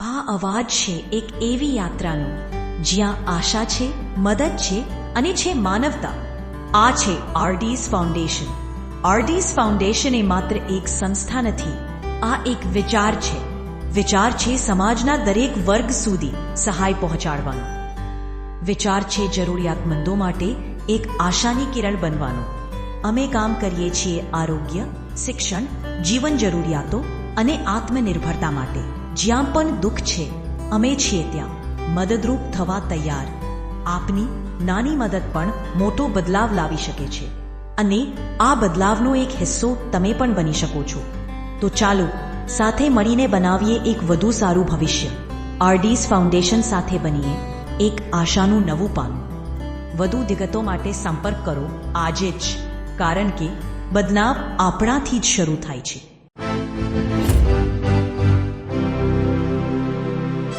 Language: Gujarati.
આ અવાજ છે એક એવી યાત્રાનો જ્યાં આશા છે, મદદ છે અને છે માનવતા. આ છે આરડીઝ ફાઉન્ડેશન. આરડીઝ ફાઉન્ડેશન એ માત્ર એક સંસ્થા નથી, આ એક વિચાર છે. વિચાર છે સમાજના દરેક વર્ગ સુધી સહાય પહોંચાડવાનો. વિચાર છે જરૂરિયાતમંદો માટે એક આશાની કિરણ બનવાનો. અમે કામ કરીએ છીએ આરોગ્ય, શિક્ષણ, જીવન જરૂરિયાતો અને આત્મનિર્ભરતા માટે. જ્યાં પણ દુઃખ છે, અમે છીએ ત્યાં મદદરૂપ થવા તૈયાર. આપની નાની મદદ પણ મોટો બદલાવ લાવી શકે છે અને આ બદલાવનો એક હિસ્સો તમે પણ બની શકો છો. તો ચાલો સાથે મળીને બનાવીએ એક વધુ સારું ભવિષ્ય. આરડીઝ ફાઉન્ડેશન સાથે બનીએ એક આશાનું નવું પાનું. વધુ વિગતો માટે સંપર્ક કરો આજે જ, કારણ કે બદલાવ આપણાથી જ શરૂ થાય છે.